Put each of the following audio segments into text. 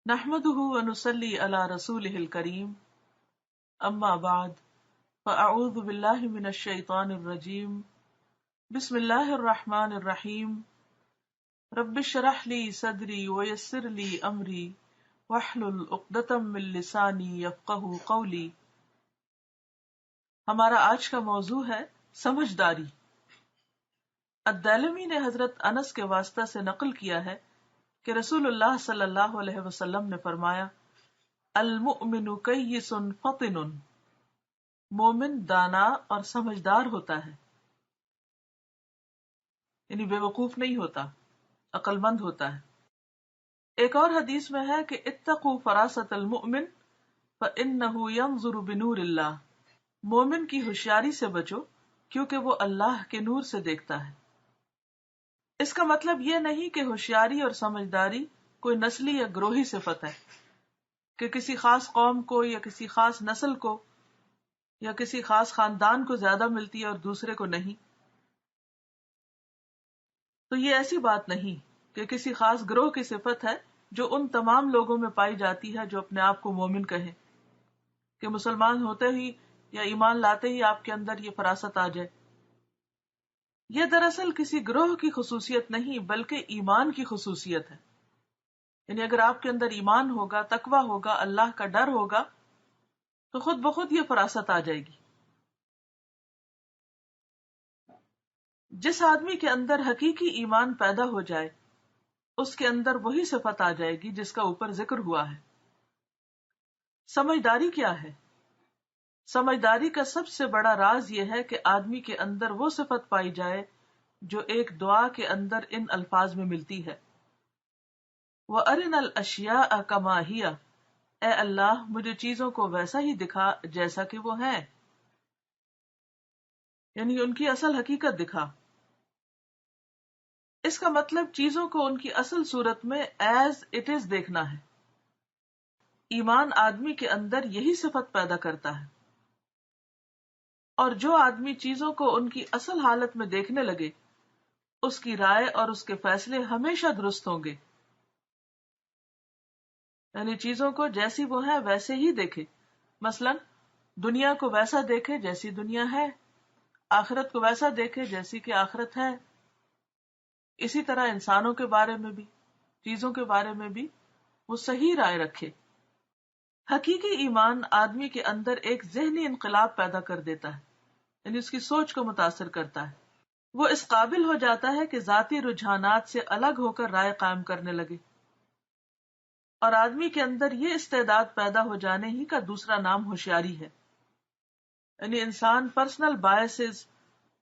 نحمده ونصلي على رسوله الكريم اما بعد فاعوذ بالله من الشيطان الرجيم بسم الله الرحمن الرحيم رب اشرح لي صدري ويسر لي امري واحلل عقدة من لساني يفقهوا قولي۔ ہمارا آج کا موضوع ہے سمجھداری۔ الدارمی نے حضرت انس کے واسطہ سے نقل کیا ہے کہ رسول اللہ صلی اللہ علیہ وسلم نے فرمایا، المؤمن کیس فطن، مومن دانا اور سمجھدار ہوتا ہے، یعنی بے وقوف نہیں ہوتا، عقل مند ہوتا ہے۔ ایک اور حدیث میں ہے کہ اتقوا فراست المؤمن فانہ ینظر بنور اللہ، مومن کی ہوشیاری سے بچو کیونکہ وہ اللہ کے نور سے دیکھتا ہے۔ اس کا مطلب یہ نہیں کہ ہوشیاری اور سمجھداری کوئی نسلی یا گروہی صفت ہے، کہ کسی خاص قوم کو یا کسی خاص نسل کو یا کسی خاص خاندان کو زیادہ ملتی ہے اور دوسرے کو نہیں۔ تو یہ ایسی بات نہیں کہ کسی خاص گروہ کی صفت ہے جو ان تمام لوگوں میں پائی جاتی ہے جو اپنے آپ کو مومن کہیں، کہ مسلمان ہوتے ہی یا ایمان لاتے ہی آپ کے اندر یہ فراست آ جائے۔ یہ دراصل کسی گروہ کی خصوصیت نہیں بلکہ ایمان کی خصوصیت ہے، یعنی اگر آپ کے اندر ایمان ہوگا، تقویٰ ہوگا، اللہ کا ڈر ہوگا تو خود بخود یہ فراست آ جائے گی۔ جس آدمی کے اندر حقیقی ایمان پیدا ہو جائے اس کے اندر وہی صفت آ جائے گی جس کا اوپر ذکر ہوا ہے۔ سمجھداری کیا ہے؟ سمجھداری کا سب سے بڑا راز یہ ہے کہ آدمی کے اندر وہ صفت پائی جائے جو ایک دعا کے اندر ان الفاظ میں ملتی ہے، وَأَرِنَا الْأَشْيَاءَ كَمَا هِيَ، اے اللہ مجھے چیزوں کو ویسا ہی دکھا جیسا کہ وہ ہیں، یعنی ان کی اصل حقیقت دکھا۔ اس کا مطلب چیزوں کو ان کی اصل صورت میں ایز اٹ از دیکھنا ہے۔ ایمان آدمی کے اندر یہی صفت پیدا کرتا ہے، اور جو آدمی چیزوں کو ان کی اصل حالت میں دیکھنے لگے اس کی رائے اور اس کے فیصلے ہمیشہ درست ہوں گے، یعنی چیزوں کو جیسی وہ ہیں ویسے ہی دیکھے۔ مثلا دنیا کو ویسا دیکھے جیسی دنیا ہے، آخرت کو ویسا دیکھے جیسی کہ آخرت ہے۔ اسی طرح انسانوں کے بارے میں بھی، چیزوں کے بارے میں بھی وہ صحیح رائے رکھے۔ حقیقی ایمان آدمی کے اندر ایک ذہنی انقلاب پیدا کر دیتا ہے، یعنی اس کی سوچ کو متاثر کرتا ہے۔ وہ اس قابل ہو جاتا ہے کہ ذاتی رجحانات سے الگ ہو کر رائے قائم کرنے لگے، اور آدمی کے اندر یہ استعداد پیدا ہو جانے ہی کا دوسرا نام ہوشیاری ہے۔ یعنی انسان پرسنل بائسز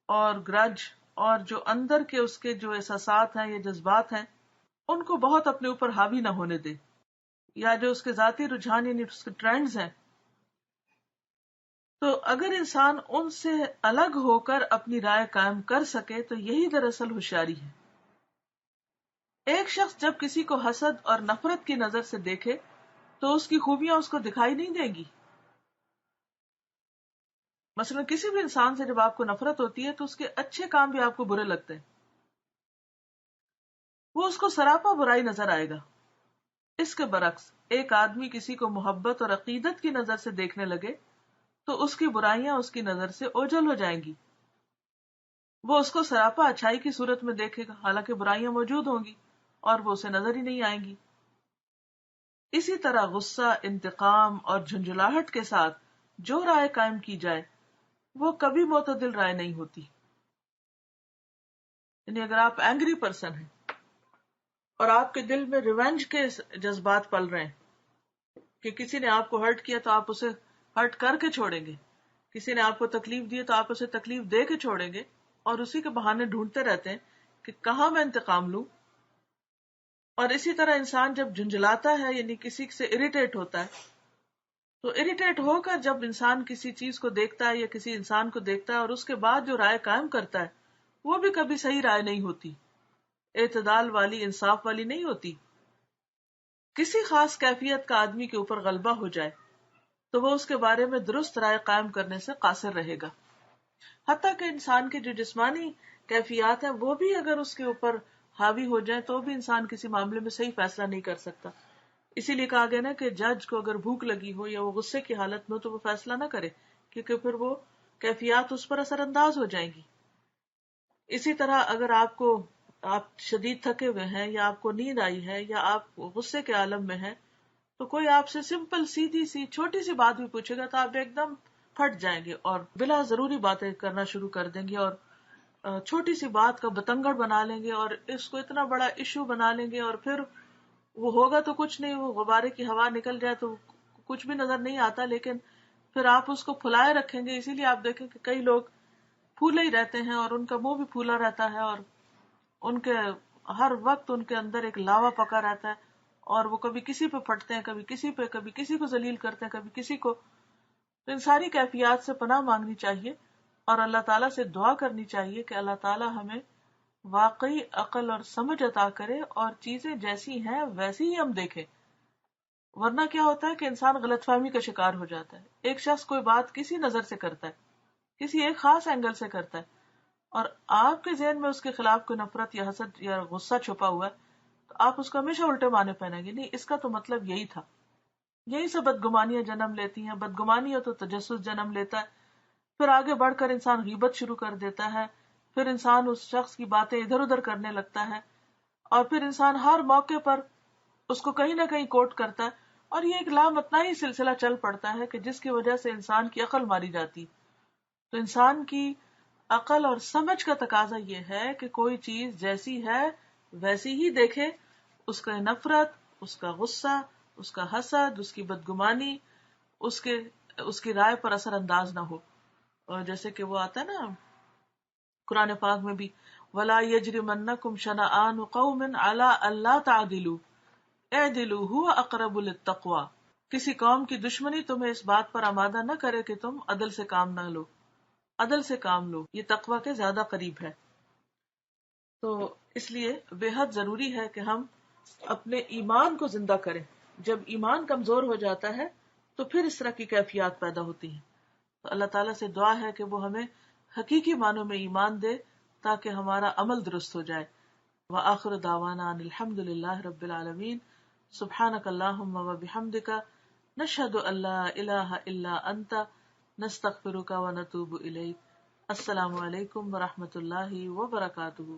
اور گرج اور جو اندر کے اس کے جو احساسات ہیں یا جذبات ہیں ان کو بہت اپنے اوپر حاوی نہ ہونے دے، یا جو اس کے ذاتی رجحان یعنی اس کے ٹرینڈز ہیں، تو اگر انسان ان سے الگ ہو کر اپنی رائے قائم کر سکے تو یہی دراصل ہوشیاری ہے۔ ایک شخص جب کسی کو حسد اور نفرت کی نظر سے دیکھے تو اس کی خوبیاں اس کو دکھائی نہیں دیں گی۔ مثلا کسی بھی انسان سے جب آپ کو نفرت ہوتی ہے تو اس کے اچھے کام بھی آپ کو برے لگتے ہیں، وہ اس کو سراپا برائی نظر آئے گا۔ اس کے برعکس ایک آدمی کسی کو محبت اور عقیدت کی نظر سے دیکھنے لگے تو اس کی برائیاں اس کی نظر سے اوجھل ہو جائیں گی، وہ اس کو سراپا اچھائی کی صورت میں دیکھے گا، حالانکہ برائیاں موجود ہوں گی اور وہ اسے نظر ہی نہیں آئیں گی۔ اسی طرح غصہ، انتقام اور جھنجھلاہٹ کے ساتھ جو رائے قائم کی جائے وہ کبھی معتدل رائے نہیں ہوتی۔ یعنی اگر آپ اینگری پرسن ہیں اور آپ کے دل میں ریونج کے جذبات پل رہے ہیں کہ کسی نے آپ کو ہرٹ کیا تو آپ اسے ہرٹ کر کے چھوڑیں گے، کسی نے آپ کو تکلیف دی تو آپ اسے تکلیف دے کے چھوڑیں گے، اور اسی کے بہانے ڈھونڈتے رہتے ہیں کہ کہاں میں انتقام لوں۔ اور اسی طرح انسان جب جھنجھلاتا ہے یعنی کسی سے اریٹیٹ ہوتا ہے تو اریٹیٹ ہو کر جب انسان کسی چیز کو دیکھتا ہے یا کسی انسان کو دیکھتا ہے اور اس کے بعد جو رائے قائم کرتا ہے وہ بھی کبھی صحیح رائے نہیں ہوتی، اعتدال والی، انصاف والی نہیں ہوتی۔ کسی خاص کیفیت کا آدمی کے اوپر غلبہ ہو جائے تو وہ اس کے بارے میں درست رائے قائم کرنے سے قاصر رہے گا، حتیٰ کہ انسان کے جو جسمانی کیفیات ہیں وہ بھی اگر اس کے اوپر حاوی ہو جائیں تو بھی انسان کسی معاملے میں صحیح فیصلہ نہیں کر سکتا۔ اسی لیے کہا گیا نا کہ جج کو اگر بھوک لگی ہو یا وہ غصے کی حالت میں ہو تو وہ فیصلہ نہ کرے، کیونکہ پھر وہ کیفیات اس پر اثر انداز ہو جائیں گی۔ اسی طرح اگر آپ شدید تھکے ہوئے ہیں یا آپ کو نیند آئی ہے یا آپ غصے کے عالم میں ہیں، تو کوئی آپ سے سمپل سیدھی سی چھوٹی سی بات بھی پوچھے گا تو آپ ایک دم پھٹ جائیں گے اور بلا ضروری باتیں کرنا شروع کر دیں گے، اور چھوٹی سی بات کا بتنگڑ بنا لیں گے اور اس کو اتنا بڑا ایشو بنا لیں گے، اور پھر وہ ہوگا تو کچھ نہیں، وہ غبارے کی ہوا نکل جائے تو کچھ بھی نظر نہیں آتا، لیکن پھر آپ اس کو پھلائے رکھیں گے۔ اسی لیے آپ دیکھیں کہ کئی لوگ پھولے ہی رہتے ہیں اور ان کا منہ بھی پھولا رہتا ہے، اور ان کے ہر وقت ان کے اندر ایک لاوا پکا رہتا ہے، اور وہ کبھی کسی پہ پھٹتے ہیں، کبھی کسی پہ، کبھی کسی کو ذلیل کرتے ہیں، کبھی کسی کو۔ تو ان ساری کیفیات سے پناہ مانگنی چاہیے اور اللہ تعالیٰ سے دعا کرنی چاہیے کہ اللہ تعالیٰ ہمیں واقعی عقل اور سمجھ عطا کرے اور چیزیں جیسی ہیں ویسی ہی ہم دیکھیں، ورنہ کیا ہوتا ہے کہ انسان غلط فہمی کا شکار ہو جاتا ہے۔ ایک شخص کوئی بات کسی نظر سے کرتا ہے، کسی ایک خاص اینگل سے کرتا ہے، اور آپ کے ذہن میں اس کے خلاف کوئی نفرت یا حسد یا غصہ چھپا ہوا ہے، تو آپ اس کو ہمیشہ الٹے معنی پہنیں گے، نہیں اس کا تو مطلب یہی تھا۔ یہی سے بدگمانیاں جنم لیتی ہیں، بدگمانی ہو تو تجسس جنم لیتا ہے، پھر آگے بڑھ کر انسان غیبت شروع کر دیتا ہے، پھر انسان اس شخص کی باتیں ادھر ادھر کرنے لگتا ہے، اور پھر انسان ہر موقع پر اس کو کہیں نہ کہیں کوٹ کرتا ہے، اور یہ ایک لامتناہی سلسلہ چل پڑتا ہے کہ جس کی وجہ سے انسان کی عقل ماری جاتی۔ تو انسان کی عقل اور سمجھ کا تقاضا یہ ہے کہ کوئی چیز جیسی ہے ویسی ہی دیکھے، اس کا نفرت، اس کا غصہ، اس کا حسد، اس کی بدگمانی اس کی رائے پر اثر انداز نہ ہو۔ اور جیسے کہ وہ آتا ہے نا قرآن پاک میں بھی، وَلَا يَجْرِمَنَّكُمْ شَنَآنُ قَوْمٍ عَلَىٰ أَلَّا تَعْدِلُوا اعْدِلُوا هُوَ أَقْرَبُ لِلتَّقْوَىٰ۔ کسی قوم کی دشمنی تمہیں اس بات پر آمادہ نہ کرے کہ تم عدل سے کام نہ لو، عدل سے کام لو، یہ تقوی کے زیادہ قریب ہے۔ تو اس لیے بے حد ضروری ہے کہ ہم اپنے ایمان کو زندہ کریں۔ جب ایمان کمزور ہو جاتا ہے تو پھر اس طرح کی کیفیات پیدا ہوتی ہیں۔ تو اللہ تعالیٰ سے دعا ہے کہ وہ ہمیں حقیقی معنوں میں ایمان دے تاکہ ہمارا عمل درست ہو جائے۔ وآخر دعوانا ان الحمد للہ رب العالمین۔ سبحانک اللہم وبحمدک، نشہد ان لا الہ الا انت، نستغفرک ونتوب الیک۔ السلام علیکم ورحمۃ اللہ وبرکاتہ۔